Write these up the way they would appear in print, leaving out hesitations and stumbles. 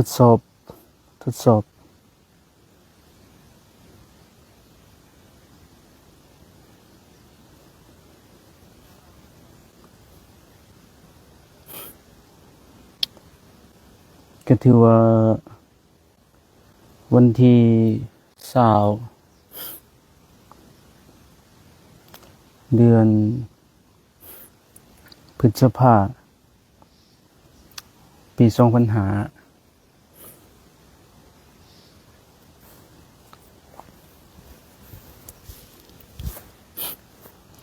ทดสอบทดสอบก็ถือว่าวันที่20เดือนพฤษภาปี2005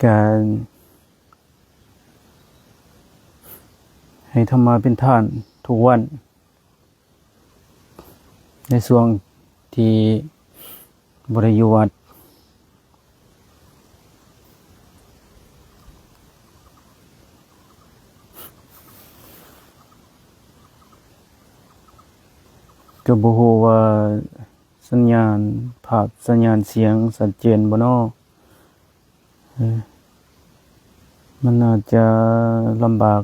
การให้ธรรมาเป็นท่านทุกวันในช่วงที่บริยุวัดก็บ่ฮู้ว่าสัญญาณภาพสัญญาณเสียงชัดเจนบ่น้อมันอาจจะลำบาก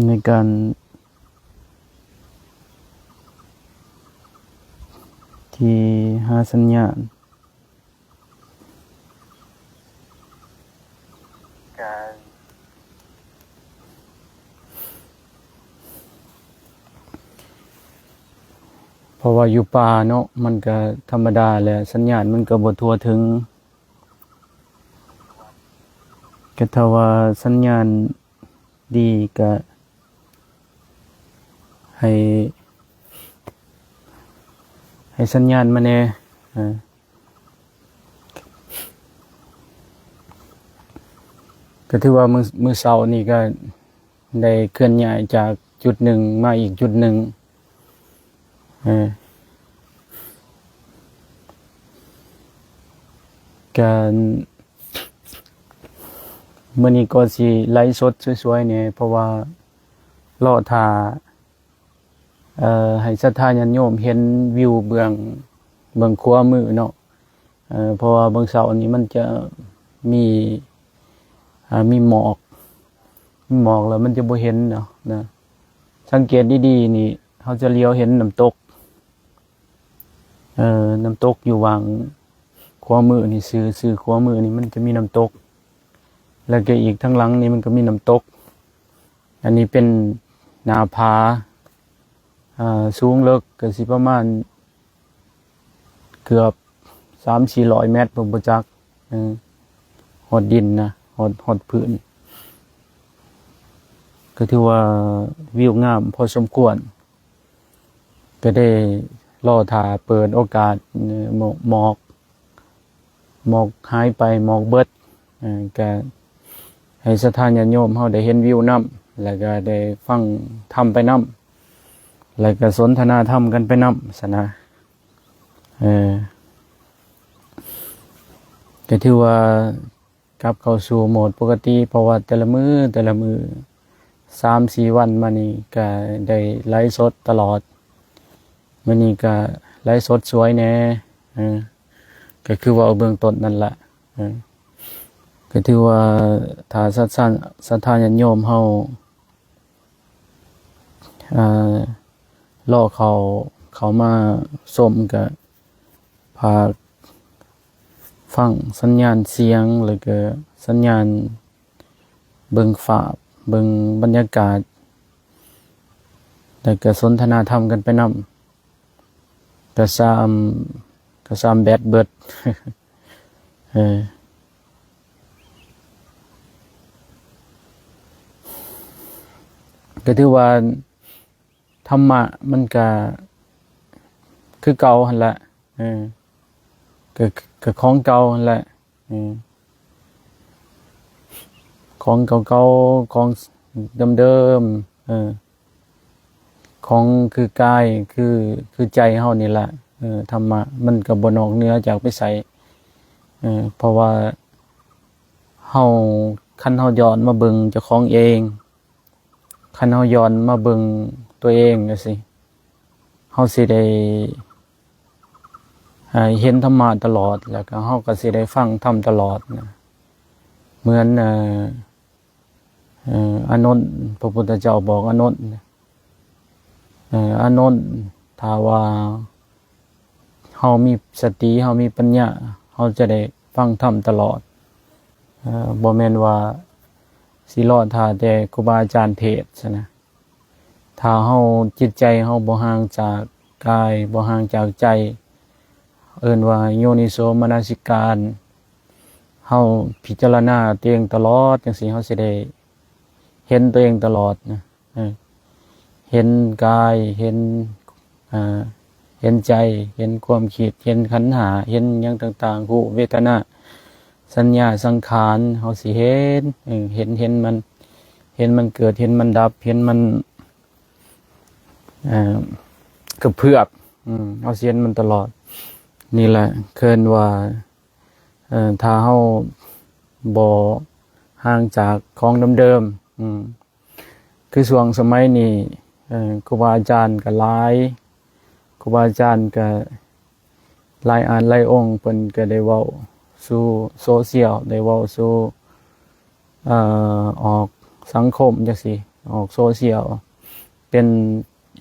ในการที่หาสัญญาณเพราะว่าอยู่ป่าเนาะมันก็ธรรมดาแหละสัญญาณมันก็บ่ทั่วถึงก็ถ้าว่าสัญญาณดีก็ให้สัญญาณมาแน่ก็ถือว่ามื้อเช้านี่ก็ได้เคลื่อนย้ายจากจุดหนึ่งมาอีกจุดหนึ่งการมื้อนี้ก็สิไลฟ์สดสวยๆเนี่ยเพราะว่ารอท่าให้ศรัทธาญาติโยมเห็นวิวเบื้องขวามือเนาะเพราะว่าเบื้องเสานี้มันจะมีหมอกแล้วมันจะบ่เห็นเนาะนะสังเกตดีๆนี่เขาจะเลี้ยวเห็นน้ำตกน้ำตกอยู่วางขวามือนี่ซื้อขวามือนี่มันจะมีน้ำตกแล้วก็อีกทั้งหลังนี่มันก็มีน้ำตกอันนี้เป็นหน้าผาสูงเลิกก็สิประมาณเกือบ 300-400 เมตรบ่จักฮอดดินนะฮอดพื้นก็ถือว่าวิวงามพอสมควรก็ได้รอท่าเปิดโอกาสหมอกหายไปหมอกเบิดก็ให้ศรัทธาญาติโยมเฮาได้เห็นวิวนำแล้วก็ได้ฟังธรรมไปนำแล้วก็สนทนาธรรมกันไปนำซะนะก็ถือว่ากลับเข้าสู่โหมดปกติเพราะว่าแต่ละมื้อ 3-4 วันมานี่ก็ได้ไลฟ์สดตลอดมื้อนี้ก็ไลฟ์สดสวยแน่ก็คือว่าเบื้องต้นนั่นแหละก็ถือว่าถ้าศรัทธาญาติโยมเฮารอเขามาชมก็พาฟังสัญญาณเสียงแล้วก็สัญญาณเบิ่งฟ้าเบิ่งบรรยากาศแล้วก็สนทนาธรรมกันไปนำก็ซ้ำแบตเบิดก็ถือว่าธรรมะมันก็คือเก่าหั่นแหละก็ของเก่าหั่นแหละของเก่าๆของเดิมๆของคือกายคือใจเฮานี่แหละธรรมะมันก็บ่นอกเหนือจากไปไสเพราะว่าคันเฮาย้อนมาเบิ่งเจ้าของเองคันเฮาย้อนมาเบิ่งตัวเองจังซี่เฮาสิได้เห็นธรรมะตลอดแล้วก็เฮาก็สิได้ฟังธรรมตลอดนะเหมือนอานนท์พระพุทธเจ้าบอกอานนท์ อานนท์ถ้าว่าเฮามีสติเฮามีปัญญาเฮาจะได้ฟังธรรมตลอดบ่แม่นว่าสิรอดถ้าแต่ครูบาอาจารย์เทศน์ซะนะถ้าเฮาจิตใจเฮาบ่ห่างจากกายบ่ห่างจากใจเอิ้นว่าโยนิโสมนสิการเฮาพิจารณาตัวเองตลอดจังซี่เฮาสิได้เห็นตัวเองตลอดนะเห็นกายเห็นเห็นใจเห็นความคิดเห็นขันธ์ห้าเห็นหยังต่างๆรูปเวทนาสัญญาสังขารเฮาสิเห็นเห็นมันเห็นมันเกิดเห็นมันดับเห็นมันกระเพื่อมเฮาสิเห็นมันตลอดนี่แหละเคิ้นว่าถ้าเฮาบ่ห่างจากของเดิมๆคือช่วงสมัยนี้ครูบาอาจารย์ก็หลายครูบาอาจารย์ก็หลายอ่านหลายองค์เพิ่นก็ได้เว้าสู่โซเชียลได้เว้าสู่ออกสังคมจังซี่ออกโซเชียลเป็น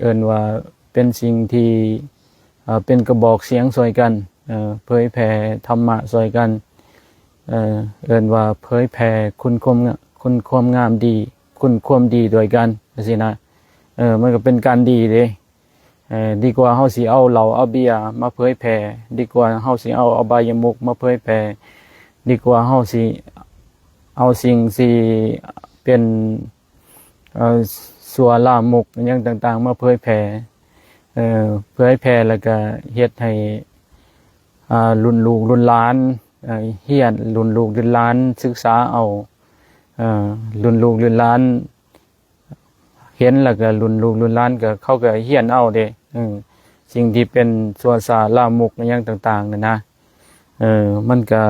เอิ้นว่าเป็นสิ่งที่เป็นกระบอกเสียงช่วยกันเผยแผ่ธรรมะช่วยกันเอิ้นว่าเผยแผ่คุณความงามดีคุณความดีด้วยกันจังซี่นะมันก็เป็นการดีเด้ดีกว่าเฮาสิเอาเหล้าเอาเบียร์มาเผยแผ่ดีกว่าเฮาสิเอาอบายมุขมาเผยแผ่ดีกว่าเฮาสิเอาสิ่งที่เป็นสัวลามกอย่างต่างๆมาเผยแผ่เผยแผ่แล้วก็เฮ็ดให้รุ่นลูกรุ่นหลานเฮียนรุ่นลูกรุ่นหลานศึกษาเอารุ่นลูกรุ่นหลานเห็นแล้วก็รุ่นลูกรุ่นหลานก็เขาก็เฮียนเอาเด้สิ่งที่เป็นสัวสาลามกอย่างต่างๆนั่นนะมันก็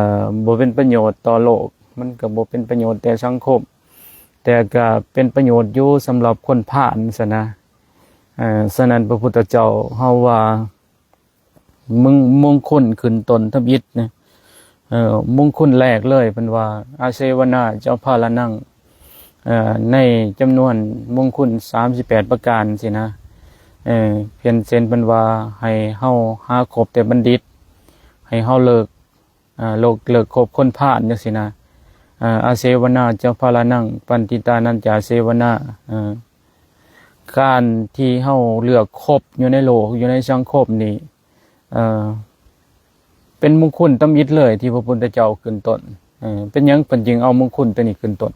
บ่เป็นประโยชน์ต่อโลกมันก็บ่เป็นประโยชน์แต่สังคมแต่ก็เป็นประโยชน์อยู่สำหรับคนผ่านซะนะฉะนั้นพระพุทธเจ้าเฮาว่ามงคลขึ้นต้นทบิดนะมงคลแรกเลยเพิ่นว่าอาเสวนาเจ้าพาละนั่งในจำนวนมงคล38ประการสินะเพียนเซนเพิ่นว่าให้เฮาหาคบแต่บัณฑิตให้เฮาเลิกคบคนพาลจังซี่นะอาเสวนาเจ้าพาละนั่งปันติตานันจาเสวนาการที่เฮาเลือกคบอยู่ในโลกอยู่ในสังคมนี่เป็นมงคลตมิตรเลยที่พระพุทธเจ้าขึ้นต้นเป็นหยังเพิ่นจึงเอามงคลตัวนี้ขึ้นต้น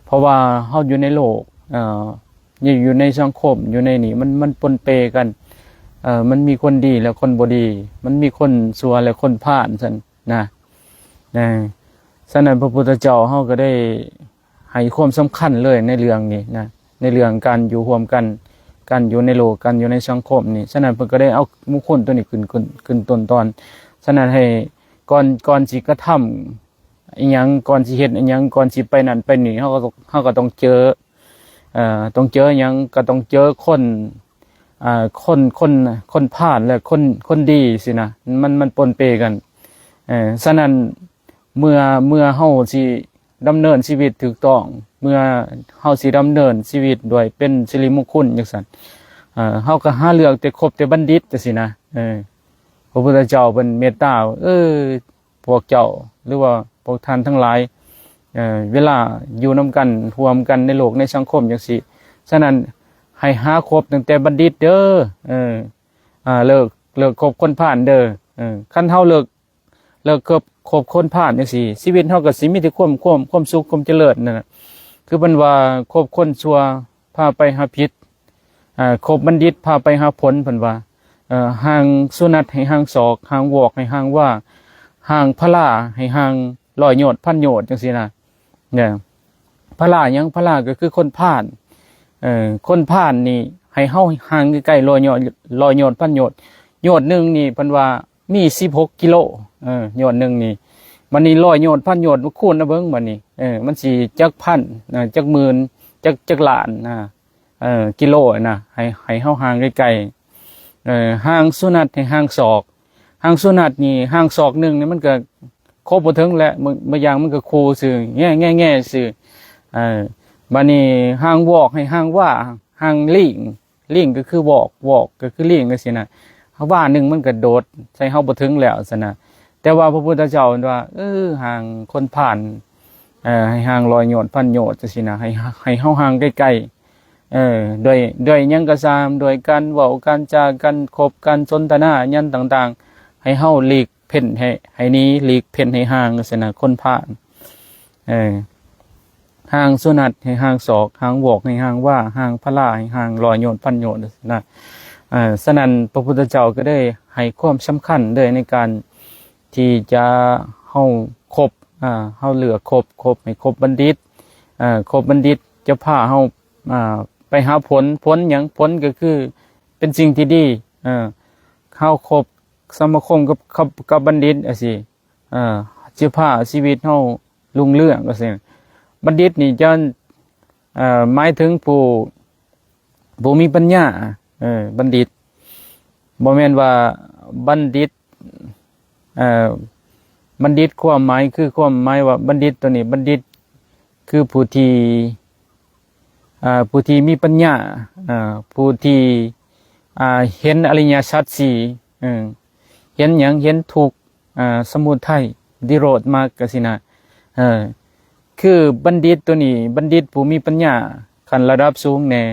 เพราะว่าเฮาอยู่ในโลกอยู่ในสังคมอยู่ในนี่มันปนเปกันมันมีคนดีและคนบ่ดีมันมีคนชั่วและคนพาลซั่นนะฉะนั้นพระพุทธเจ้าเฮาก็ได้ให้ความสำคัญเลยในเรื่องนี้นะในเรื่องการอยู่ร่วมกันการอยู่ในโลกการอยู่ในสังคมนี่ฉะนั้นเพิ่นก็ได้เอามงคลตัวนี้ขึ้นต้นตอนฉะนั้นให้ก่อนสิกระทำอีหยังก่อนสิเฮ็ดอีหยังก่อนสิไปนั่นไปนี่เฮาก็ต้องเจอต้องเจอหยังก็ต้องเจอคนพาลและคนดีสินะมันปนเปกันฉะนั้นเมื่อเฮาสิดำเนินชีวิตถูกต้องเมื่อเฮาสิดำเนินชีวิตด้วยเป็นสิริมงคลจังซั่นเฮาก็หาเลือกแต่คบแต่บัณฑิตจังซี่นะพระพุทธเจ้าเป็นเมตตาพวกเจ้าหรือว่าพวกท่านทั้งหลายเวลาอยู่นำกันร่วมกันในโลกในสังคมจังซี่ฉะนั้นให้หาคบตั้งแต่บัณฑิตเด้อเลิกคบคนพาลเด้อคันเฮาเลิกคบคนพาลจังซี่ชีวิตเฮาก็สิมีแต่ความสุขความเจริญนั่นน่ะคือเพิ่นว่าคบคนชั่วพาไปหาผิดคบบัณฑิตพาไปหาผลเพิ่นว่าห่างสุนัตให้ห่างศอกห่างวอกให้ห่างว่าห่างพลาให้ห่างร้อยโยชน์พันโยชน์จังซี่นะเนี่ยพลาหยังพลาก็คือคนพาลคนพาลนี่ให้เฮาห่างใกล้ๆร้อยโยชน์พันโยชน์โยชน์นึงนี่เพิ่นว่ามี16กิโลโยชน์นึงนี่มันนี่ร้อยโยชน์พันโยชน์คูณนะเบิ่งบัดนี้มันสิจักพันจักหมื่นจักล้านกิโลนะให้เฮาห่างใกล้ๆห่างสุนัตให้ห่างศอกห่างสุนัตนี่ห่างศอกนึงนี่มันก็ครบบ่ถึงแล้วบางอย่างมันก็คูซื่อแง่ซื่อบัดนี้ห่างวอกให้ห่างว่าห่าง ลิงก็คือวอกก็คือลิงจังซี่นะว่าหนึ่งมันก็โดดใส่เฮาบ่ถึงแล้วซั่นน่ะแต่ว่าพระพุทธเจ้าว่าห่างคนผ่านให้ห่าง100 โยชน์ 1,000 โยชน์จังซี่นะให้เฮาห่างใกล้ๆด้วยหยังก็ตามโดยการเว้าการจากันคบกันสนทนาหยังต่างๆให้เฮาหลีกเพ่นให้หนีหลีกเพ่นให้ห่างจังซี่นะคนผ่านห่างสุนัตให้ห่างศอกห่างวอกให้ห่างว่าห่างพระลาให้ห่าง100 โยชน์ 1,000 โยชน์นะฉะนั้นพระพุทธเจ้าก็ได้ให้ความสำคัญด้วยในการที่จะเฮาคบเฮาเหลือคบให้คบบัณฑิตคบบัณฑิตจะพาเฮาไปหาผลหยังผลก็คือเป็นสิ่งที่ดีเฮาคบสมาคมกับบัณฑิตสิจะพาชีวิตเฮารุ่งเรืองก็สิบัณฑิตนี่จะหมายถึงผู้มีปัญญาบัณฑิตบ่แม่นว่าบัณฑิตบัณฑิตความหมายคือความหมายว่าบัณฑิตตัวนี้บัณฑิตคือผู้ที่มีปัญญาผู้ที่เห็นอริยสัจสี่เห็นหยังเห็นทุกข์สมุทัยนิโรธมรรคกสินะคือบัณฑิตตัวนี้บัณฑิตผู้มีปัญญาขั้นระดับสูงแน่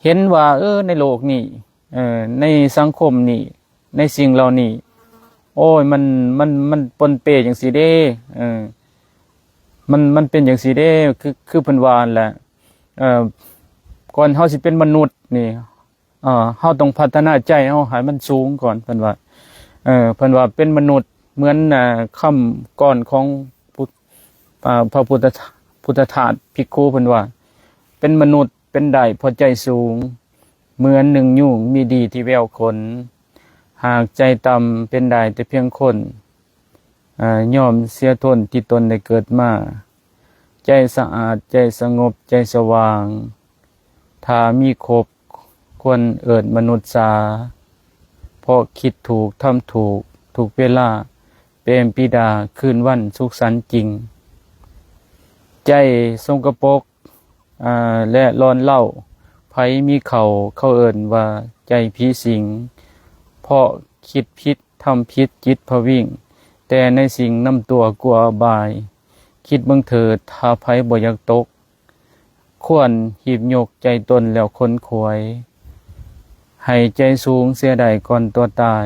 เห็นว่าในโลกนี้ในสังคมนี้ในสิ่งเหล่านี้โอ้ยมันปนเปจังซี่เด้มันเป็นจังซี่เด้คือเพิ่นว่าแหละก่อนเฮาสิเป็นมนุษย์นี่เฮาต้องพัฒนาใจเฮาให้มันสูงก่อนเพิ่นว่าเพิ่นว่าเป็นมนุษย์เหมือนคำก่อนของพระพุทธทาสภิกขุเพิ่นว่าเป็นมนุษย์เป็นได้พอใจสูงเหมือนหนึ่งยุ่งมีดีที่แววขนหากใจต่ำเป็นได้แต่เพียงคนยอมเสียทนที่ตนได้เกิดมาใจสะอาดใจสงบใจสว่างถ้ามีครบควรเอิดมนุษย์สาเพราะคิดถูกทำถูกเวลาเป็นปิดาคืนวันสุขสันต์จริงใจสกปรกและร้อนเล่าไผมีเขาเอิ้นว่าใจผีสิงเพราะคิดผิดทำผิดจิตพะวิ่งแต่ในสิ่งนำตัวกลัวบายคิดบังเถิดถ้าไผบ่อยากตกควรหีบยกใจตนแล้วค้นขวยให้ใจสูงเสียใดก่อนตัวตาย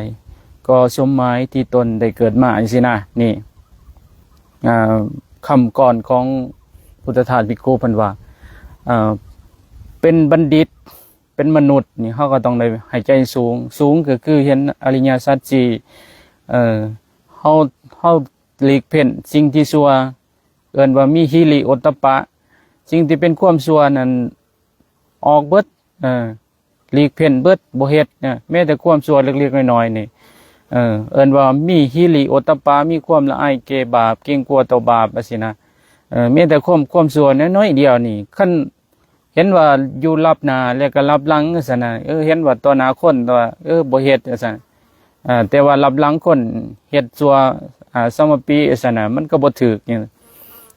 ก็สมหมายที่ตนได้เกิดมาสินะนี่คำก่อนของพุทธทาสภิกขุเพิ่นว่าเป็นบัณฑิตเป็นมนุษย์นี่เขาก็ต้องได้ให้ใจสูงก็คือเห็นอริยสัจสี่เขาหลีกเพ่นสิ่งที่ชั่วเอิ้นว่ามีหิริโอตตัปปะสิ่งที่เป็นความชั่วนั้นออกเบิดหลีกเพ่นเบิดบ่เฮ็ดแม้แต่ความชั่วเล็กๆน้อยๆนี่เอิ้นว่ามีหิริโอตตัปปะมีความละอายแก่บาปเกรงกลัวต่อบาปว่าซี่นะแม้แต่ความชั่วน้อยๆเดียวนี่คันเห็นว่าอยู่รับหน้าแล้วก็รับหลังจังซั่นน่ะเห็นว่าต่อหน้าคนแต่ว่าบ่เฮ็ดจังซั่นแต่ว่ารับหลังคนเฮ็ดชั่วสมปีจังซั่นน่ะมันก็บ่ถูกจัง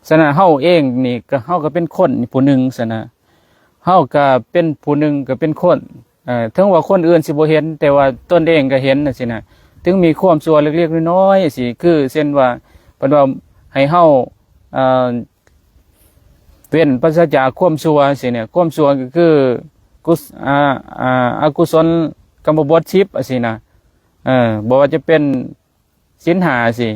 ซั่นน่ะเฮาเองนี่ก็เฮาก็เป็นคนผู้หนึ่งซั่นน่ะเฮาก็เป็นผู้หนึ่งก็เป็นคนถึงว่าคนอื่นสิบ่เห็นแต่ว่าตนเองก็เห็นจังซี่น่ะถึงมีความชั่วเล็กๆน้อยๆสิคือเช่นว่าเพิ่นว่าให้เฮาเว้นปราศจากความชั่วสิเนี่ยความชั่วก็คืออกุศลกรรมบท10สินะบ่ว่าจะเป็นศีล5สิ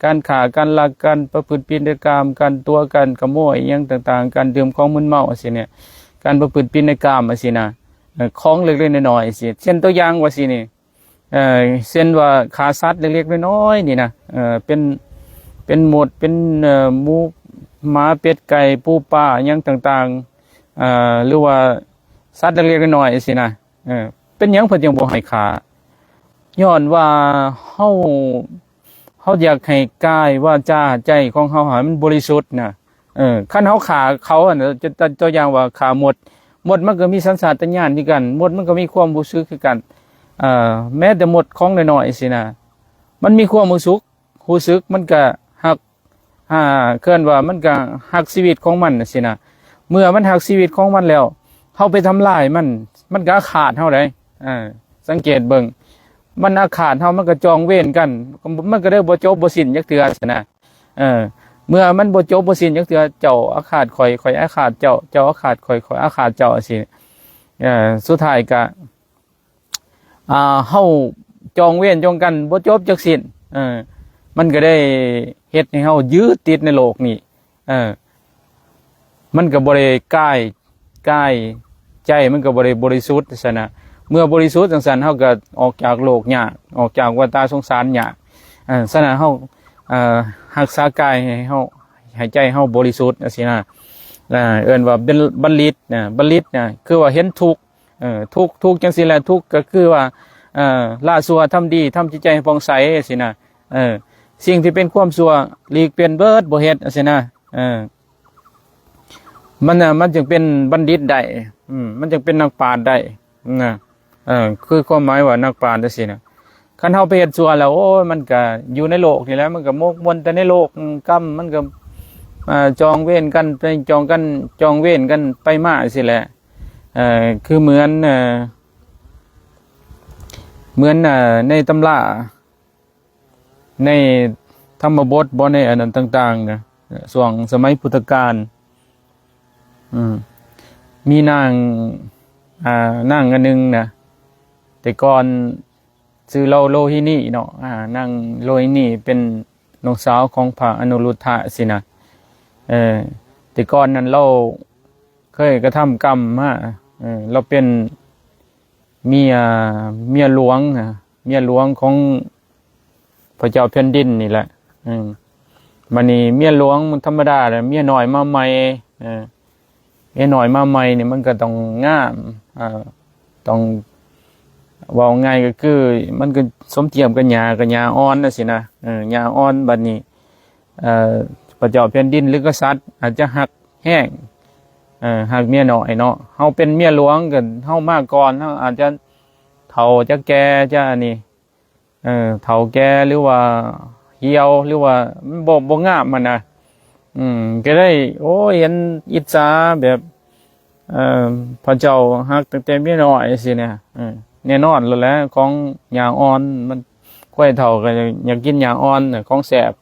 การฆ่าการลักการประพฤติผิดในกามการตัวการขโมยอิหยังต่างๆการดื่มของมึนเมาสิเนี่ยการประพฤติผิดในกามสินะของเล็กๆน้อยๆสิเช่นตัวอย่างว่าสินี่เช่นว่าฆ่าสัตว์เล็กๆน้อยๆนี่นะเป็นหมดเป็นหมูหมาเป็ดไก่ปูปลาหยังต่างๆหรือว่าสัตว์เล็กๆน้อยๆสินะเป็นหยังเพิ่นยังบ่ให้ฆ่าย้อนว่าเฮาอยากให้กายวาจาใจของเฮาให้มันบริสุทธิ์นะคันเฮาฆ่าเขาจะตัวอย่างว่าฆ่าหมดมันก็มีสัญชาตญาณคือกันหมดมันก็มีความรู้สึกคือกันแม้แต่หมดของน้อยๆสินะมันมีความรู้สึกมันก็ฮักเคลื่อนว่ามันก็ฮักชีวิตของมันสินะเมื่อมันฮักชีวิตของมันแล้วเฮาไปทำลายมัน มันก็อาฆาตเฮาได้สังเกตเบิ่งมันอาฆาตเฮามันก็จองเวรกันมันก็ได้บ่จบบ่สิ้นจักเทื่อซั่นน่ะเมื่อมันบ่จบบ่สิ้นจักเทื่อเจ้าอาฆาตข่อยข่อยอาฆาตเจ้าเจ้าอาฆาตข่อยข่อยอาฆาตเจ้าจังซี่สุดท้ายก็เฮาจองเวรจองกันบ่จบจักสิ้นมันก็ได้เฮ็ดให้เฮายืดติดในโลกนี้มันก็บ่ได้กายใจมันก็บ่ได้บริสุทธิ์ซั่นน่ะเมื่อบริสุทธิ์จังซั่นเฮาก็ออกจากโลกยากออกจากวัฏสงสารยากซั่นน่ะเฮารักษากายให้เฮาให้ใจเฮาบริสุทธิ์จังซี่นะเอิ้นว่าเป็นบัณฑิตบัณฑิตคือว่าเห็นทุกข์ทุกข์จังซี่แหละทุกข์ก็คือว่าละชั่วทำดีทำจิตใจให้ผ่องใสจังซี่นะสิ่งที่เป็นความชั่วหลีกเปลี่ยนเบิดบ่เฮ็ดจังซี่นะมันจึงเป็นบัณฑิตได้มันจึงเป็นนักปราชญ์ได้นะคือความหมายว่านักปราชญ์จังซี่นะคันเฮาไปเฮ็ดชั่วแล้วโอ้ยมันก็อยู่ในโลกนี่แหละมันก็มกมนแต่ในโลกกรรมมันก็จองเวรกันไปจองเวรกันไปมาสิแหละคือเหมือนในตำราในธรรมบทบ่ในอันนั้นต่างๆนะช่วงสมัยพุทธกาลมีนางอันนึงนะแต่ก่อนชื่อโลหินีเนาะนางโลหินีเป็นน้องสาวของพระอนุรุทธะสินะแต่ก่อนนั้นเราเคยกระทำกรรมมาเราเป็นเมียหลวงของพระเจ้าแผ่นดินนี่แหละมันนี่เมียหลวงมันธรรมดาแหละเมียน้อยมาใหม่เมียน้อยมาใหม่นี่มันก็ต้องงามต้องว่าง่ายก็คือมันก็สมเทียมกับหญ้าอ่อนน่ะสินะหญ้าอ่อนบัดนี้พระเจ้าแผ่นดินหรือกษัตริย์อาจจะหักแห้งหักเมียน้อยเนาะเฮาเป็นเมียหลวงกันเฮามาก่อนเฮาอาจจะเฒ่าจะแก่จะนี่เฒ่าแก่หรือว่าเหี่ยวหรือว่าบ่งามมันนะก็ได้โอ้เห็นอิจฉาแบบพระเจ้าฮักตั้งแต่เมียน้อยสิเนี่ยแน่นอนแล้วแหละของหญ้าอ่อนมันค่อยเฒ่าก็อยากกินหญ้าอ่อนของแซ่บ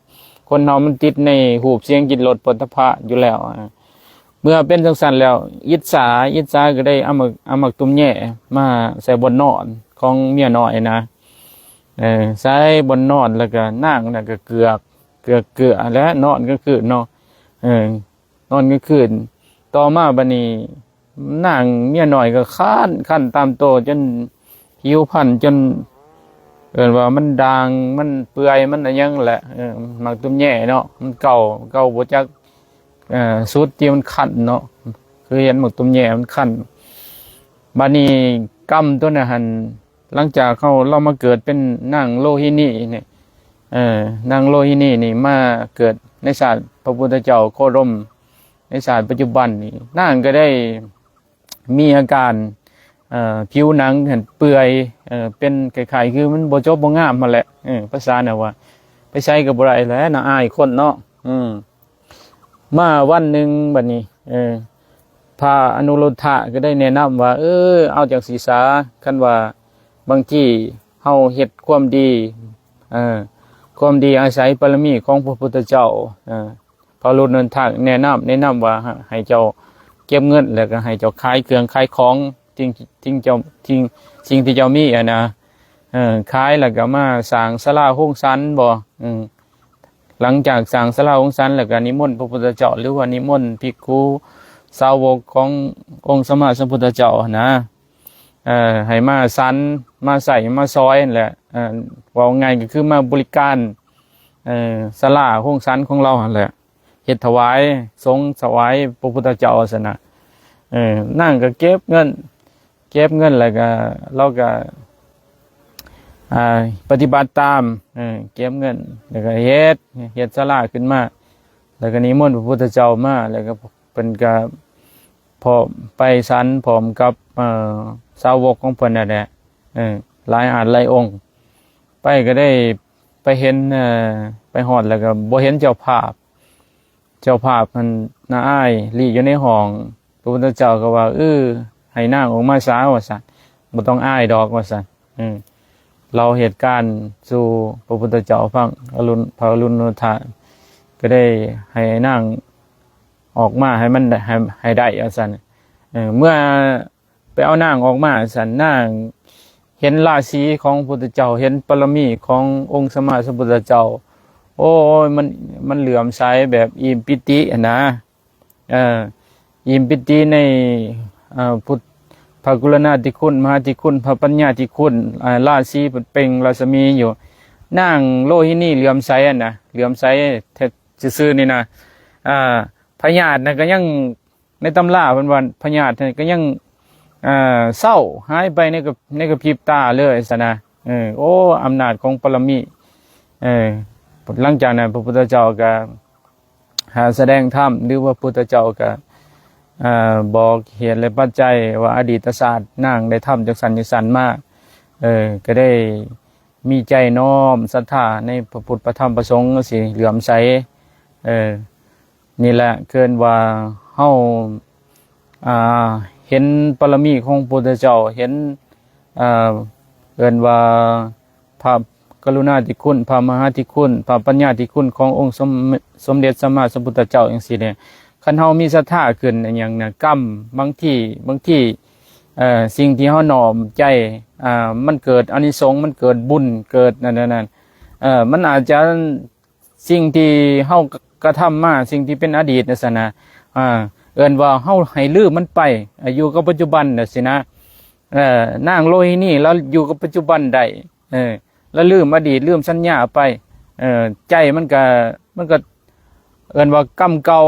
คนเฮามันติดในหูบเสียงกินรสผลพระอยู่แล้วเมื่อเป็นจังซั่นแล้วอิจฉาก็ได้เอามักตุ้มแย่มาใส่บนนอนของเมียน้อยนะใส่บนนอนแล้วก็นั่งน่ะก็เกือกและนอนก็คือเนาะนอนก็คืนต่อมาบัดนี้นั่งเมียน้อยก็คันตามโตจนผิวพรรณจนว่ามันด่างมันเปื่อยมันอะไรยังแหละมักตุ้มแย่เนาะมันเก่าบ่จักสุดที่มันคันเนาะคือเห็นมักตุ้มแย่มันคันบัดนี้กรรมตัวนั้นหั่นหลังจากเรามาเกิดเป็นนางโลหินีเนี่ยนางโลหินีนี่มาเกิดในศาสตร์พระพุทธเจ้าโคดมในศาสตร์ปัจจุบันนี่นางก็ได้มีอาการผิวหนังเห็นเปื่อยเป็นไข่ๆคือมันบ่จบบ่งามมาแหละภาษาน่ะว่าไปใช้กับบ่ได้แล้วน่าอายคนเนาะมาวันหนึ่งบัดนี้พระอนุรุทธะก็ได้แนะนำว่าเอาจากศีรษะคันว่าบางทีเฮาเฮ็ดความดีอาศัยบารมีของพระพุทธเจ้าพระอนุรุทธะแนะนำว่าให้เจ้าเก็บเงินแล้วก็ให้เจ้าขายเครื่องขายของสิ่งที่เจ้ามีนะขายแล้วก็มาสร้างศาลาโฮงสันบ่หลังจากสร้างศาลาโฮงสันแล้วก็นิมนต์พระพุทธเจ้าหรือว่านิมนต์ภิกขุสาวกขององค์สมมาสัมพุทธเจ้านะให้มาสันมาใส่มาซอยนั่นแหละว่าไงก็คือมาบริการศาลาโฮงสันของเรานั่นแหละเฮ็ดถวายสงฆ์ถวายพระพุทธเจ้าซั่นน่ะนั่งก็เก็บเงินแล้วก็เราก็ปฏิบัติตามเก็บเงินแล้วก็เฮ็ดศาลาขึ้นมาแล้วก็นิมนต์พระพุทธเจ้ามาแล้วก็เป็นก็พอไปสันพร้อมกับสาวกของเพิ่นนั่นแหละหลายอาจหลายองค์ไปก็ได้ไปเห็นไปฮอดแล้วก็บ่เห็นเจ้าภาพมันน่าอายลีอยู่ในห้องพระพุทธเจ้าก็ว่า ให้นางออกมาซะว่าซั่นบ่ต้องอายดอกว่าซั่นเราเหตุการณ์สู่พระพุทธเจ้าฟังพระอรุณโนทะก็ได้ให้นางออกมาให้มันให้ได้ว่าซั่นเมื่อไปเอานางออกมาซั่นนางเห็นราศีของพระพุทธเจ้าเห็นปรมีขององค์สมมาสัมพุทธเจ้าโอ้ยมันเหลื่อมใสแบบอิ่มปิตินะอิ่มปิติในพุทธพระกรุณาธิคุณมหาธิคุณพระปัญญาธิคุณราศีเปล่งราศมีอยู่นางโลหินีเหลื่อมใสนะเหลื่อมใสซื่อๆนี่นะพญาตินะก็ยังในตำราเพิ่นว่าพญาติก็ยังเศร้าหายไปในกระพริบตาเลยซะนะโอ้อำนาจของปรมีหลังจากนั้นพระพุทธเจ้าก็แสดงธรรมหรือว่าพระพุทธเจ้าก็บอกเหตุและปัจจัยว่าอดีตศาสตร์นางได้ทำจากสันมากก็ได้มีใจน้อมศรัทธาในพระพุทธพระธรรมพระสงฆ์สิเหลื่อมใสนี่แหละเกินว่าเฮาเห็นปรมีของพระพุทธเจ้าเห็นเกินว่าพระกรุณาธิคุณพระมหาธิคุณพระปัญญาธิคุณขององค์สมเด็จสัมมาสัมพุทธเจ้าอย่างนี้เนี่ยคันเฮามีศรัทธาขึ้นอย่างน่ะกรรมบางที่สิ่งที่เฮาน้อมใจมันเกิดอานิสงส์มันเกิดบุญเกิดนั่นมันอาจจะสิ่งที่เฮากระทำมาสิ่งที่เป็นอดีตนั่นสินะเอิ้นว่าเฮาให้ลืมมันไปอยู่กับปัจจุบันน่ะสินะนางโลหินีแล้วอยู่กับปัจจุบันได้แล้วลืมอดีตลืมสัญญาไปใจมันก็เอิ้นว่ากรรมเก่า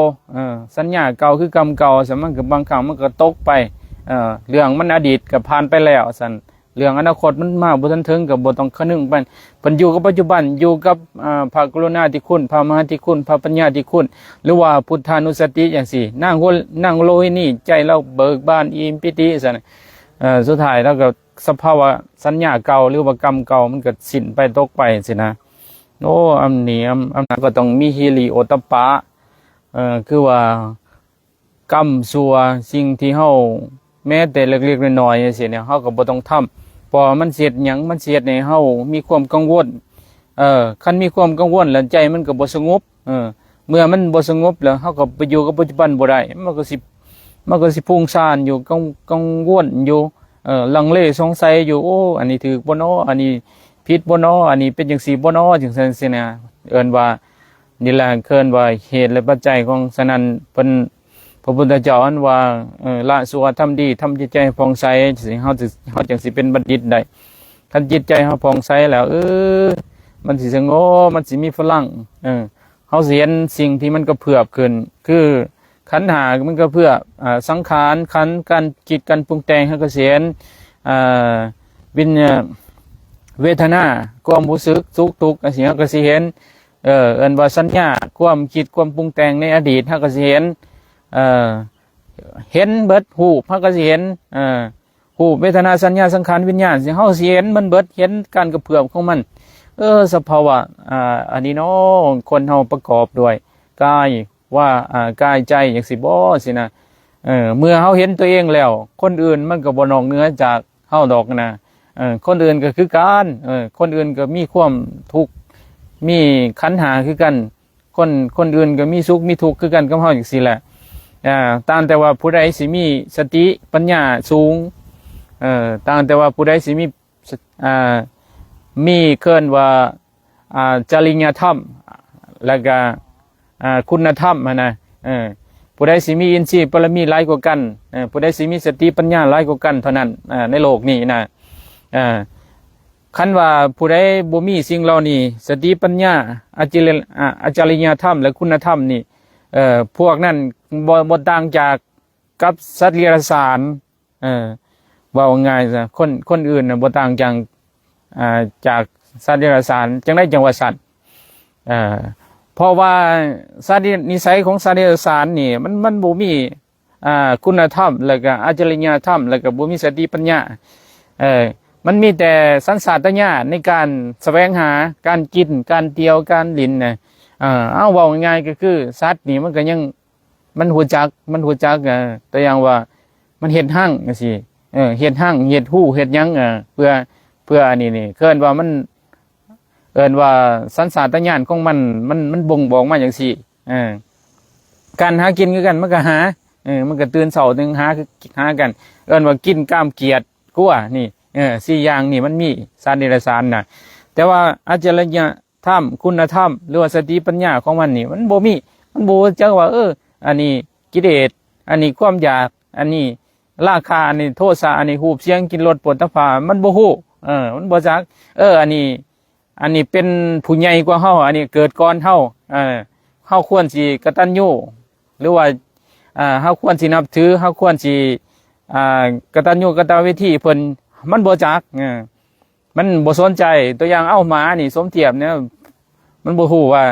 สัญญาเก่าคือกรรมเก่าสมันก็บางครั้งมันก็ตกไปเรื่องมันอดีตก็ผ่านไปแล้วซั่นเรื่องอนาคตมันมาบ่ทันถึงก็บ่ต้องคนึงไปเพิ่นอยู่กับปัจจุบันอยู่กับพระกรุณาธิคุณพระมหาธิคุณพระปัญญาธิคุณหรือว่าพุทธานุสติจังซี่นางโลหินีใจเราเบิกบานอิ่มปิติซั่นสุดท้ายแล้วก็สภาวะสัญญาเก่าหรือว่ากรรมเก่ามันก็สิ้นไปตกไปสินะโอ้อำนี้อำนั้นก็ต้องมีฮิริโอตปะคือว่ากรรมชั่วสิ่งที่เฮาแม้แต่เล็กๆน้อยๆจังซี่เนี่ยเฮาก็บ่ต้องทำเพราะมันเสียดหยังมันเสียดให้เฮามีความกังวลคันมีความกังวลแล้วใจมันก็บ่สงบเมื่อมันบ่สงบแล้วเฮาก็ไปอยู่กับปัจจุบันบ่ได้มันก็สิพุ่งซ่านอยู่กังวลอยู่ลังเลสงสัยอยู่โอ้อันนี้ถูกบ่น้ออันนี้ผิดบ่น้ออันนี้เป็นจังซี่บ่น้อจังซั่นสินะเอิ้นว่านี่แหละเคินว่าเหตุและปัจจัยของฉะนั้นเพิ่นพระพุทธเจ้าอันว่าละชั่วทำดีทำจิตใจผ่องใสสิเฮาจังสิเป็นบัณฑิตได้คันจิตใจเฮาผ่องใสแล้วมันสิสงบมันสิมีพลังเฮาสิเห็นสิ่งที่มันกระเพื่อมขึ้นคือขันธ์5มันก็เพื่อสังขารขันธ์การจิตการปรุงแต่งเฮาก็สิเห็นวิญญาณเวทนาความรู้สึกสุขทุกข์จังซี่เฮาก็สิเห็นเอิ้นว่าสัญญาความคิดความปรุงแต่งในอดีตเฮาก็สิเห็นเห็นเบิดรูปเฮาก็สิเห็นรูปเวทนาสัญญาสังขารวิญญาณสิเฮาสิเห็นมันเบิดเห็นการกระเพื่อมของมันสภาวะอันนี้เนาะคนเฮาประกอบด้วยกายว่ากายใจจังสิบ่สินะเมื่อเฮาเห็นตัวเองแล้วคนอื่นมันก็บ่นอกเหนือจากเฮาดอกนะคนอื่นก็คือกันคนอื่นก็มีความทุกข์มีขันธ์5คือกันคนอื่นก็มีสุขมีทุกข์คือกันกับเฮาจังซี่แหละตามแต่ว่าผู้ใดสิมีสติปัญญาสูงตามแต่ว่าผู้ใดสิมีเคิ้นว่าจริยธรรมแล้วก็คุณธรรมนะผู้ใดสิมีอินทรีย์ปรมีหลายกว่ากันผู้ใดสิมีสติปัญญาหลายกว่ากันเท่านั้นในโลกนี้นะคันว่าผู้ใดบ่มีสิ่งเหล่านี้สติปัญญาอจริยธรรมและคุณธรรมนี่พวกนั้นบ่ต่างจากกับสัตว์เลี้ยงสารว่าง่ายซะคนอื่นน่ะบ่ต่างจากสัตว์เลี้ยงสารจังได๋จังว่าสัตว์เพราะว่าสัตว์นิสัยของสัตว์เลี้ยงสารนี่มันบ่มีคุณธรรมแล้วก็อจริยธรรมแล้วก็บ่มีสติปัญญามันมีแต่สัญชาตญาณในการแสวงหาการกินการเที่ยวการลิ้นนะเอาเว้าง่ายๆก็คือสัตว์นี่มันก็ยังมันหูจักแต่อย่างว่า มันเฮ็ดหั่งจังซี่เฮ็ดหั่งเฮ็ดหู้เฮ็ดหยังเพื่ออันนี้เอิ้นว่ามันเอิ้นว่าสัญชาตญาณของมันบ่งบอกมาจังซี่การหากินคือกันมันก็หามันก็ตื่นเช้านึงหากันเอิ้นว่ากินกามเกียรติกลัวนี่4อย่างนี่มันมีสัตว์เดรัจฉานน่ะแต่ว่าอาจารยธรรมคุณธรรมหรือว่าสติปัญญาของมันนี่มันบ่มีมันบ่จักว่าอันนี้กิเลสอันนี้ความอยากอันนี้ราคะอันนี้โทสะอันนี้รูปเสียงกินรสโผฏฐัพพะมันบ่ฮู้มันบ่จักอันนี้เป็นผู้ใหญ่กว่าเฮาอันนี้เกิดก่อนเฮาเฮาควรสิกตัญญูหรือว่าเฮาควรสินับถือเฮาควรสิกตัญญูกตเวทีเพิ่นมันบ่จักมันบ่สนใจตัวอย่างเอาหมานี่สมเทียบเนี่ยมันบ่ฮู้ว่า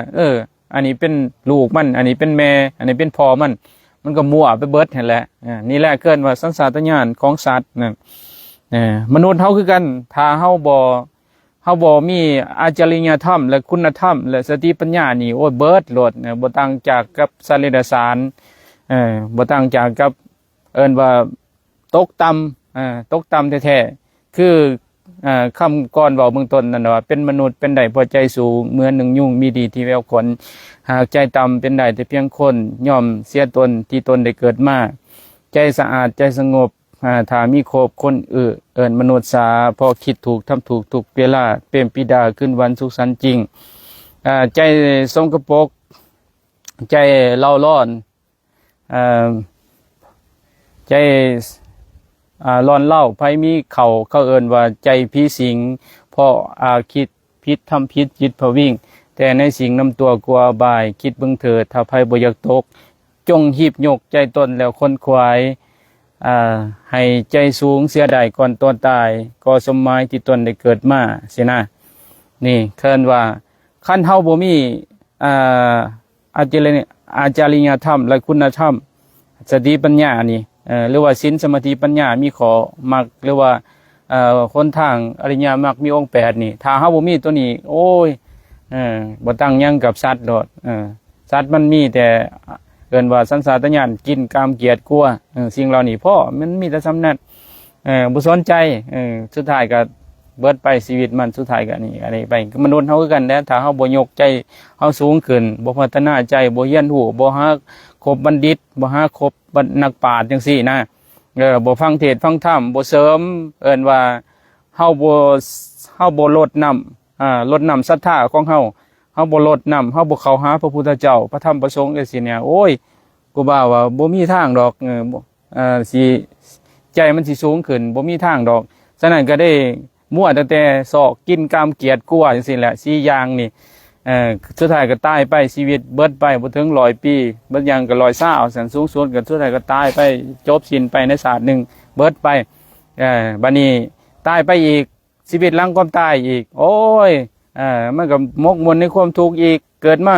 อันนี้เป็นลูกมันอันนี้เป็นแม่อันนี้เป็นพ่อมันก็มั่วไปเบิดนั่นแหละนี่แหละเกินว่าสัญชาตญาณของสัตว์มนุษย์เฮาคือกันถ้าเฮาบ่มีอาจาริยธรรมและคุณธรรมและสติปัญญานี่โอ้ยเบิดโลดบ่ต่างจากกับสัตว์เดรัจฉานบ่ต่างจากกับเอิ้นว่าตกต่ำแท้ๆคือคำก่อนเว้าเบื้องต้นนั่นว่าเป็นมนุษย์เป็นได้พอใจสูงเหมือนหนึ่งยุงมีดีที่แววขนหากใจต่ำเป็นได้แต่เพียงคนย่อมเสียตนที่ตนได้เกิดมาใจสะอาดใจสงบถ้ามีครบคนเอิ้นมนุษย์สาพอคิดถูกทำถูกทุกเวลาเป็นปิดาขึ้นวันสุขสันต์จริงใจสกปรกใจเล่าร้อนใจร้อนเล่าไผมีเขาเอิ้นว่าใจผีสิงเพราะคิดผิดทำผิดจิตพวิ่งแต่ในสิ่งนำตัวกลัวบายคิดเบิ่งเถิดถ้าไผบ่อยากตกจงหีบยกใจตนแล้วคนขวายให้ใจสูงเสียดายก่อนตนตายก็สมหมายที่ตนได้เกิดมาสินะนี่เคิ้นว่าคันเฮาบ่มีอาจาริยธรรมและคุณธรรมสติปัญญานี่หรือว่าศีลสมาธิปัญญามีขอมักหรือว่าคนทางอริยมรรคมีองค์8นี่ถ้าเฮาบ่มีตัวนี้โอ้ยบ่ตั้งหยังกับสัตว์ดอกสัตว์มันมีแต่เอิ้นว่าสัญชาตญาณกินกามเกียรติกลัวสิ่งเหล่านี้พ่อมันมีแต่สำนักบ่สนใจสุดท้ายก็เบิดไปชีวิตมันสุดท้ายก็นี่อะไรไปมนุษย์เฮาคือกันแหละถ้าเฮาบ่ยกใจเฮาสูงขึ้นบ่พัฒนาใจบ่เรียนรู้บ่หาคบบัณฑิตบ่หาคบนักปราชญ์จังซี่นะบ่ฟังเทศน์ฟังธรรมบ่เสริมเอิ้นว่าเฮาบ่ลดน้ำลดน้ำศรัทธาของเฮาบ่ลดน้ำเฮาบ่เข้าหาพระพุทธเจ้าพระธรรมพระสงฆ์จังซี่เนี่ยโอ้ยกูว่าบ่มีทางดอกสิใจมันสิสูงขึ้นบ่มีทางดอกฉะนั้นก็ได้มั่วตั้งแต่ศอกกินกามเกียรติกลัวจังซี่แหละ4อย่างนี่สุดท้ายก็ตายไปชีวิตเบิดไปบ่ถึง100ปีเบิดยังก็120สันสูงสุดก็สุดท้ายก็ตายไปจบสิ้นไปในศาสตร์นึงเบิดไปบัดนี้ตายไปอีกชีวิตหลังความตายอีกโอ้ยมันก็มกมนในความทุกข์อีกเกิดมา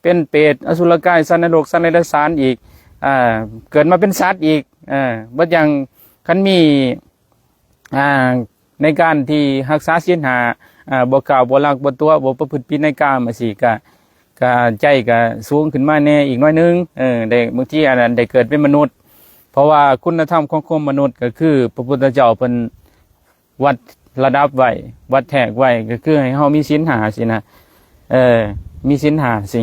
เป็นเปรตอสุรกายสัตว์นรกสัตว์เดรัจฉานอีกเกิดมาเป็นสัตว์อีกเบิดยังคันมีในการที่รักษาศีล5บ่กล่าวบ่ลักบ่ตัวบ่ประพฤติผิดในกามสิก็ใจก็สูงขึ้นมาแน่อีกน้อยนึงได้บางทีอันนั้นได้เกิดเป็นมนุษย์เพราะว่าคุณธรรมของความมนุษย์ก็คือพระพุทธเจ้าเพิ่นวัดระดับไว้วัดแทกไว้ก็คือให้เฮามีศีล5สินะมีศีล5สิ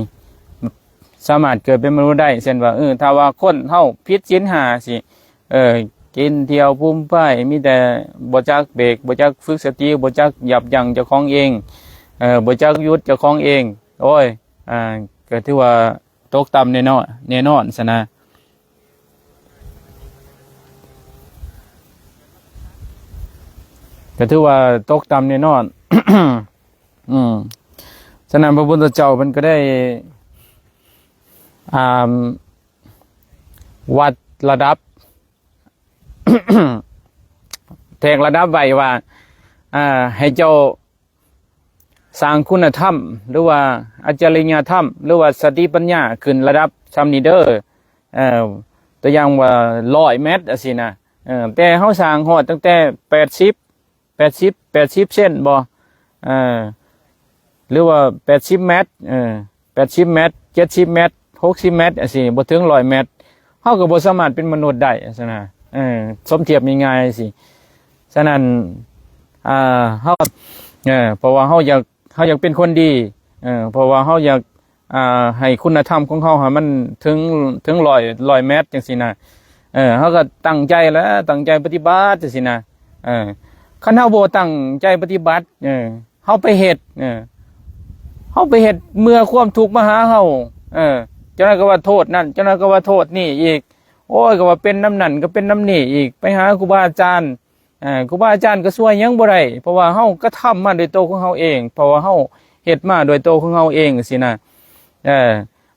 สามารถเกิดเป็นมนุษย์ได้เช่นว่าถ้าว่าคนเฮาผิดศีล5สิกินเที่ยวพุ่มป้ายมีแต่บ่จักเบรกบ่จักฝึกสติบ่จักยับยั้งเจ้าของเองบ่จักหยุดเจ้าของเองโอ้ยก็ถือว่าตกต่ำแน่นอนซะนะก็ถือว่าตกต่ำแน่นอน ฉะนั้นพระพุทธเจ้ามันก็ได้วัดระดับ แทงระดับไว้ว่าให้เจ้าสร้างคุณธรรมหรือว่าอาจาริยธรรมหรือว่าสติปัญญาขึ้นระดับซัมนิเดอร์ตัวอย่างว่า100 เมตรสินะแต่เฮาสร้างฮอดตั้งแต่80เส้นบ่หรือว่า80 เมตร80 เมตร70 เมตร60 เมตรสิบ่ถึง100 เมตรเฮาก็บ่สามารถเป็นมนุษย์ได้ซั่นน่ะ สมเทียบง่ายๆสิฉะนั้นเฮาเพราะว่าเฮาอยากเป็นคนดีเพราะว่าเฮาอยากให้คุณธรรมของเฮาให้มันถึง100 เมตรจังซี่นะเฮาก็ตั้งใจแล้วตั้งใจปฏิบัติจังซี่นะคันเฮาบ่ตั้งใจปฏิบัติเฮาไปเฮ็ดเฮาไปเฮ็ดเมื่อความทุกข์มาหาเฮาเจ้านั้นก็ว่าโทษนั่นเจ้านั้นก็ว่าโทษนี่อีกโอ้ยก็ว่าเป็นน้ำนั่นก็เป็นน้ำนี่อีกไปหาครูบาอาจารย์ครูบาอาจารย์ก็ช่วยยังบ่ได้เพราะว่าเฮาก็ทำมาโดยตัวของเฮาเองเพราะว่าเฮาเฮ็ดมาโดยตัวของเฮาเองสินะ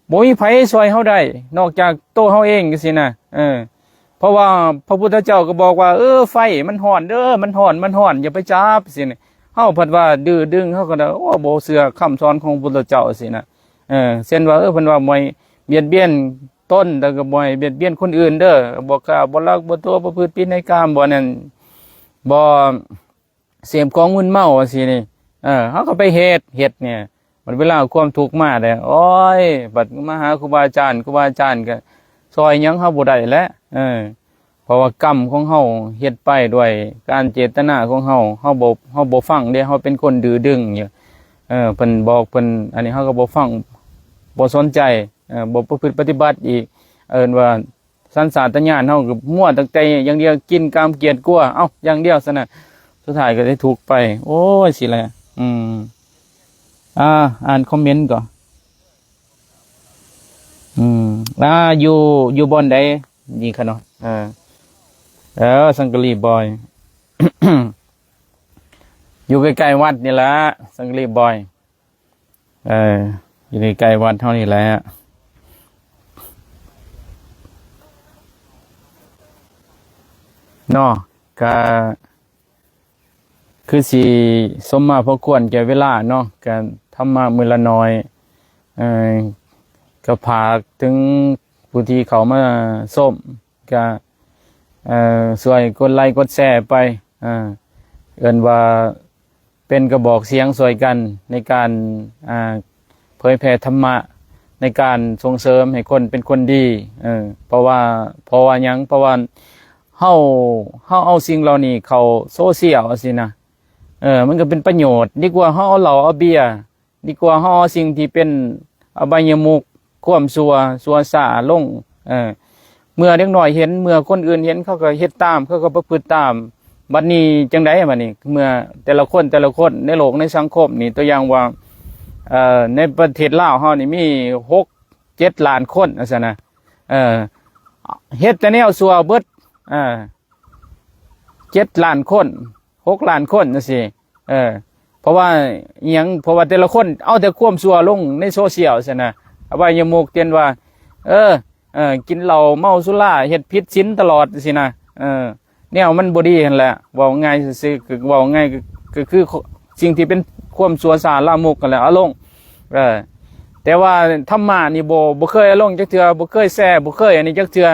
บ่มีไผช่วยเฮาได้นอกจากตัวเฮาเองสินะเพราะว่าพระพุทธเจ้าก็บอกว่าไฟมันร้อนเด้อมันร้อนอย่าไปจับสินะเฮาพัดว่าดื้อดึงเฮาก็ได้โอ้บ่เชื่อคำสอนของพระพุทธเจ้าสินะเช่นว่าเพิ่นว่าบ่เบียดเบียนต้นแต่ก็บ่เบียดเบียนคนอื่นเด้อบ่ฆ่าบ่ลักบ่ตัวบ่ประพฤติผิดในกามบ่นั่นบ่เสพของมึนเมาสินี่เฮาก็ไปเฮ็ดเนี่ยมันเวลาความทุกข์มาได้โอ้ยบัดมาหาครูบาอาจารย์ก็ซอยหยังเฮาบ่ได้แล้วเพราะว่ากรรมของเฮาเฮ็ดไปด้วยการเจตนาของเฮาบ่ฟังเด้เฮาเป็นคนดื้อดึงอยู่เพิ่นบอกเพิ่นอันนี้เฮาก็บ่ฟังบ่สนใจบ่ประพฤติปฏิบัติอีกว่าสัญชาตญาณเฮาก็มั่วตั้งแต่อย่างเดียวกินกามเกียรติกลัวอย่างเดียวซะนะสุดท้ายก็ได้ถูกไปโอ้ยสิแหละอ่านคอมเมนต์ก่อนอยู่บอนใดนี่ค่ะเนาะสังกะรีบอย อยู่ใกล้ๆวัดนี่แหละสังกะรีบอยอยู่ในใกล้วัดเท่านี้แหละเนาะก็คือสิสมมาพอควรแก่เวลาเนาะการทำมามื้อละน้อยก็พาถึงผู้ที่เขามาส้มก็ช่วยกดไลค์กดแชร์ไปเอิ้นว่าเป็นกระบอกเสียงช่วยกันในการเผยแผ่ธรรมะในการส่งเสริมให้คนเป็นคนดีเพราะว่าหยังเพราะว่าเฮาเอาสิ่งเหล่านี้เข้าโซเชียลสินะมันก็เป็นประโยชน์ดีกว่าเฮาเอาเหล้าเอาเบียร์ดีกว่าเฮาเอาสิ่งที่เป็นอบายมุขความชั่วซ่าลงเมื่อเด็กน้อยเห็นเมื่อคนอื่นเห็นเขาก็เฮ็ดตามเขาก็ประพฤติตามบัดนี้จังได๋บัดนี้เมื่อแต่ละคนในโลกในสังคมนี่ตัวอย่างว่าในประเทศลาวเฮานี่มี6-7 ล้านคนว่าซั่นนะเฮ็ดแต่แนวชั่วเบิด7 ล้านคน6 ล้านคนจังซี่เพราะว่าอิหยังเพราะว่าแต่ละคนเอาแต่ความชั่วลงในโซเชียลซั่นนะอบายมุขเตียนว่ากินเหล้าเมาสุราเฮ็ดผิดศีลตลอดสินะแนวมันบ่ดีหั่นแหละเว้าง่ายซื่อๆคือเว้าง่ายก็คือสิ่งที่เป็นความชั่วซ่าลามกกันแหละเอาลงแต่ว่าธรรมะนี่บ่เคยเอาลงจักเทื่อบ่เคยแชร์บ่เคยอันนี้จักเทื่อ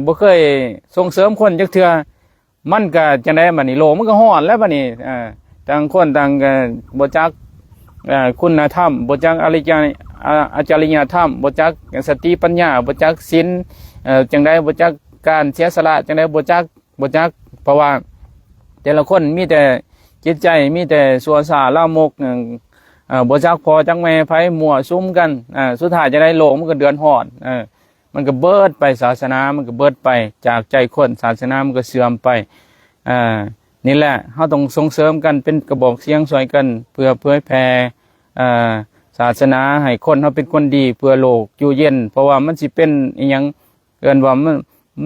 บ่เคยส่งเสริมคนจักเทื่อมันก็จังได๋บัดนี้โลกมันก็ร้อนแล้วบัดนี้ต่างคนต่างก็บ่จักคุณธรรมบ่จักอาจารยธรรมบ่จักสติปัญญาบ่จักศีลจังได๋บ่จักการเสียสละจังได๋บ่จักเพราะว่าแต่ละคนมีแต่จิตใจมีแต่ชั่วซ่าลามกบ่จักพอจักแม่ไผมั่วซุมกันสุดท้ายจะได้โลกมันก็เดือดร้อนมันก็เบิดไปศาสนามันก็เบิดไปจากใจคนศาสนามันก็เสื่อมไปนี่แหละเฮาต้องส่งเสริมกันเป็นกระบอกเสียงช่วยกันเพื่อเผยแผ่ศาสนาให้คนเฮาเป็นคนดีเพื่อโลกอยู่เย็นเพราะว่ามันสิเป็นอีหยังเอิ้นว่า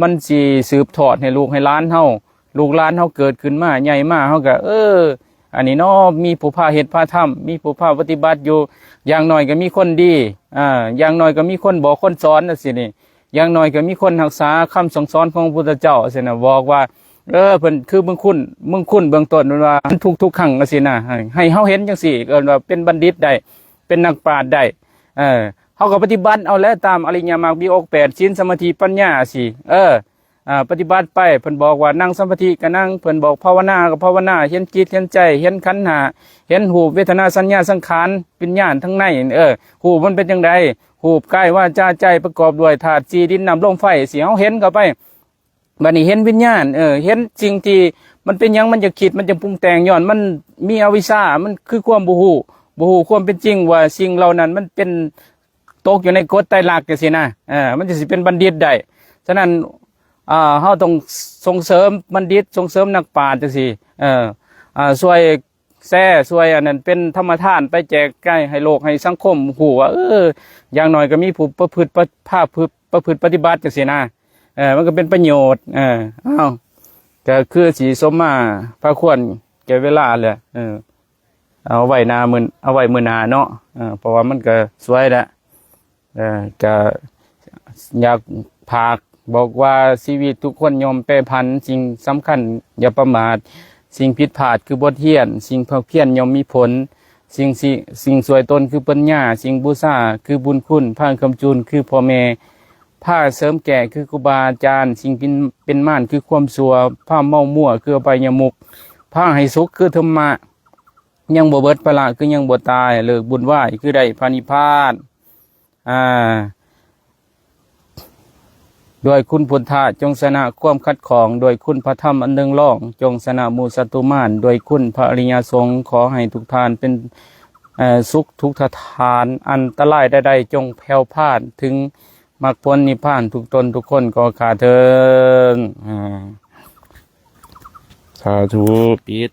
มันสิสืบทอดให้ลูกให้หลานเฮาลูกหลานเฮาเกิดขึ้นมาใหญ่มาเฮาก็อันนี้เนาะมีผู้พาเฮ็ดพาทำมีผู้พาปฏิบัติอยู่อย่างน้อยก็มีคนดีอย่างน้อยก็มีคนบอกคนสอนจังซี่นี่อย่างน้อยก็มีคนรักษาคำสั่งสอนของพระพุทธเจ้าจังซี่น่ะบอกว่าเพิ่นคือมึงคุณเบื้องต้นว่าทุกครั้งจังซี่นะให้เฮาเห็นจังซี่เอิ้นว่าเป็นบัณฑิตได้เป็นนักปราชญ์ได้เฮาก็ปฏิบัติเอาแล้วตามอริยมรรคมีองค์8ศีลสมาธิปัญญาสิปฏิบัติไปเพิ่นบอกว่านั่งสมาธิก็นั่งเพิ่นบอกภาวนาก็ภาวนาเห็นจิตเห็นใจเห็นขันธ์ห้าเห็นรูปเวทนาสัญญาสังขารวิญญาณทั้งในรูปมันเป็นจังไดรูปกายวาจาใจประกอบด้วยธาตุ4ดินน้ำลมไฟสิเฮาเห็นเข้าไป บัดนี้เห็นวิญญาณเห็นสิ่งที่มันเป็นหยังมันจะคิดมันจะปรุงแต่งย้อนมันมีอวิชชามันคือความบ่ฮู้ความเป็นจริงว่าสิ่งเหล่านั้นมันเป็นตกอยู่ในกฎไตรลักษณ์จังซี่นะมันจะสิเป็นบัณฑิตได้ฉะนั้นเฮาต้องส่งเสริมบัณฑิตส่งเสริมนักปราชญ์จังซี่ช่วยแซ่ช่วยอันนั้นเป็นธรรมทานไปแจกจ่ายให้โลกให้สังคมฮู้ว่าอย่างน้อยก็มีผู้ประพฤติปฏิบัติจังซี่นะมันก็เป็นประโยชน์อ้าวก็คือสีสมมาพระควรแก่เวลาแหละเอาไว้มื้อหน้าเนาะเพราะว่ามันก็สวยแล้วก็อยากฝากบอกว่าชีวิตทุกคนยอมแปรผันสิ่งสำคัญอย่าประมาทสิ่งผิดพลาดคือบทเรียนสิ่งเพียรย่อมมีผลสิ่งสวยตนคือปัญญาสิ่งบูชาคือบุญคุณผ้าคำจูนคือพ่อแม่ผ้าเสริมแก่คือครูบาอาจารย์สิ่งเป็นม่านคือความสัวผ้าเมามั่วคืออบายมุกผ้าให้สุขคือธรรมะยังบ่เบิดพละคือยังบ่ตายเลิกบุญไหว้คือได้พระนิพพานโดยคุณพุทธะจงชนะความขัดของโดยคุณพระธรรมอันเนืองร่องจงชนะหมู่ศัตรูมารโดยคุณพระอริยสงฆ์ขอให้ทุกทานเป็นสุขทุกทานอันตรายใดๆจงแผ่วพานถึงมรรคผลนิพพานทุกตนทุกคนก็ขาเถิดสาธุปิด